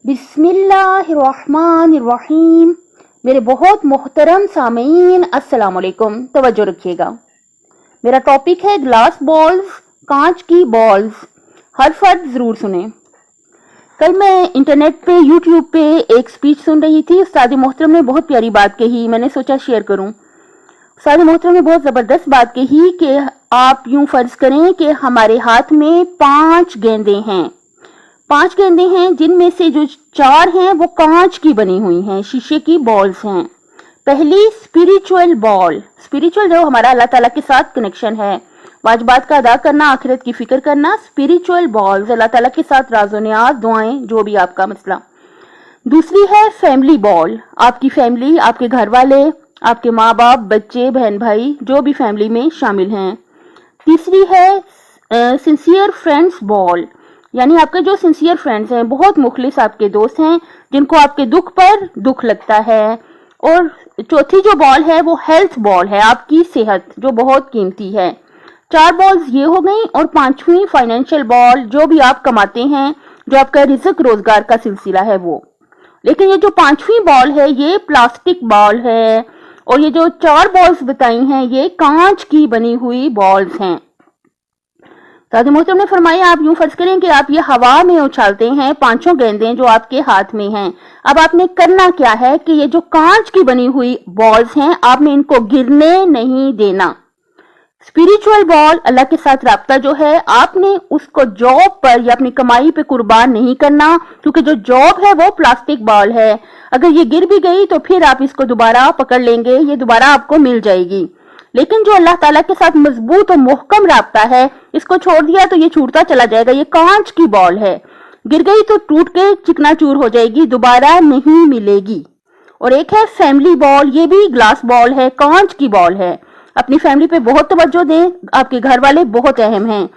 बिस्मिल्लाहिर्रहमानिर्रहीम। मेरे बहुत मोहतरम सामीन, अस्सलाम वालेकुम। तवज्जो रखिएगा। मेरा टॉपिक है ग्लास बॉल्स, कांच की बॉल्स। हर फर्द जरूर सुने। कल मैं इंटरनेट पे, यूट्यूब पे एक स्पीच सुन रही थी। उस्ताद मोहतरम ने बहुत प्यारी बात कही, मैंने सोचा शेयर करूं। उस्ताद मोहतरम ने बहुत जबरदस्त बात कही कि आप यूं फर्ज करें कि हमारे हाथ में 5 गेंदें हैं। 5 गेंदें हैं, जिनमें से जो 4 हैं वो कांच की बनी हुई हैं, शीशे की बॉल्स हैं। पहली स्पिरिचुअल बॉल, स्पिरिचुअल जो हमारा अल्लाह ताला के साथ कनेक्शन है, वाजिबात का अदा करना, आखिरत की फिक्र करना। स्पिरिचुअल बॉल्स, अल्लाह ताला के साथ राज़ो नियाज, दुआएं, जो भी आपका मसला। दूसरी है फैमिली बॉल, आपकी फैमिली, आपके घर वाले, आपके माँ बाप, बच्चे, बहन भाई, जो भी फैमिली में शामिल हैं। तीसरी है सिंसियर फ्रेंड्स बॉल, यानी आपके जो सिंसियर फ्रेंड्स हैं, बहुत मुखलिस आपके दोस्त हैं, जिनको आपके दुख पर दुख लगता है। और चौथी जो बॉल है वो हेल्थ बॉल है, आपकी सेहत, जो बहुत कीमती है। 4 बॉल्स ये हो गई। और 5वीं फाइनेंशियल बॉल, जो भी आप कमाते हैं, जो आपका रिज़्क रोजगार का सिलसिला है वो। लेकिन ये जो 5वीं बॉल है ये प्लास्टिक बॉल है, और ये जो 4 बॉल्स बताई हैं ये कांच की बनी हुई बॉल्स हैं। सादी मोहतरम ने फरमाया, आप यूं फर्ज करें कि आप ये हवा में उछालते हैं 5 गेंदें जो आपके हाथ में हैं। अब आपने करना क्या है कि ये जो कांच की बनी हुई बॉल्स हैं, आपने इनको गिरने नहीं देना। स्पिरिचुअल बॉल, अल्लाह के साथ राब्ता जो है, आपने उसको जॉब पर या अपनी कमाई पे कुर्बान नहीं करना, क्योंकि जो जॉब है वो प्लास्टिक बॉल है। अगर ये गिर भी गई तो फिर आप इसको दोबारा पकड़ लेंगे, ये दोबारा आपको मिल जाएगी। लेकिन जो अल्लाह ताला के साथ मजबूत और मुहकम राब्ता है, इसको छोड़ दिया तो ये छूटता चला जाएगा। ये कांच की बॉल है, गिर गई तो टूट के चिकनाचूर हो जाएगी, दोबारा नहीं मिलेगी। और एक है फैमिली बॉल, ये भी ग्लास बॉल है, कांच की बॉल है। अपनी फैमिली पे बहुत तवज्जो दें, आपके घर वाले बहुत अहम हैं।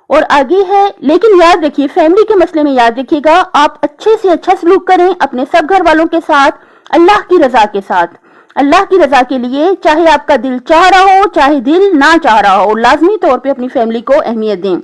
और आगे है, लेकिन याद रखिए, फैमिली के मसले में याद रखिएगा, आप अच्छे से अच्छा सलूक करें अपने सब घर वालों के साथ, अल्लाह की रजा के साथ। अल्लाह की रजा के लिए, चाहे आपका दिल चाह रहा हो चाहे दिल ना चाह रहा हो, लाजमी तौर पे अपनी फैमिली को अहमियत दें।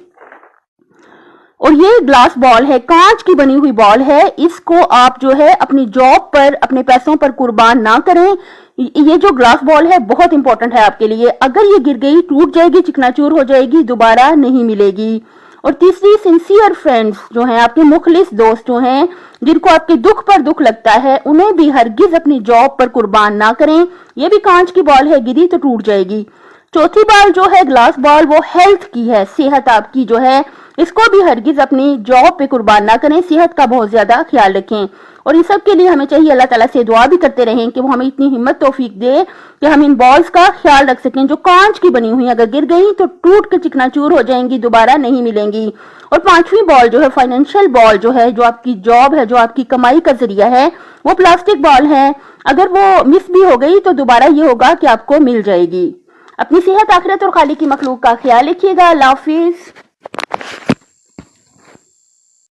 और ये ग्लास बॉल है, कांच की बनी हुई बॉल है, इसको आप जो है अपनी जॉब पर, अपने पैसों पर कुर्बान ना करें। ये जो ग्लास बॉल है बहुत इंपॉर्टेंट है आपके लिए। अगर ये गिर गई, टूट जाएगी, चिकनाचूर हो जाएगी, दोबारा नहीं मिलेगी। और तीसरी सिंसियर फ्रेंड्स जो हैं, आपके मुखलिस दोस्त जो हैं, जिनको आपके दुख पर दुख लगता है, उन्हें भी हरगिज अपनी जॉब पर कुर्बान ना करें। ये भी कांच की बॉल है, गिरी तो टूट जाएगी। चौथी बॉल जो है ग्लास बॉल, वो हेल्थ की है, सेहत आपकी जो है, इसको भी हरगिज अपनी जॉब पे कुर्बान ना करें। सेहत का बहुत ज्यादा ख्याल रखें। और इन सब के लिए हमें चाहिए अल्लाह ताला से दुआ भी करते रहें कि वो हमें इतनी हिम्मत तौफीक दे कि हम इन बॉल्स का ख्याल रख सकें, जो कांच की बनी हुई, अगर गिर गई तो टूट के चिकनाचूर हो जाएंगी, दोबारा नहीं मिलेंगी। और 5वीं बॉल जो है फाइनेंशियल बॉल जो है, जो आपकी जॉब है, जो आपकी कमाई का जरिया है, वो प्लास्टिक बॉल है। अगर वो मिस भी हो गई तो दोबारा ये होगा कि आपको मिल जाएगी। अपनी सेहत, आखिरत और खाली की मखलूक का ख्याल रखिएगा। अल्लाह हाफिज।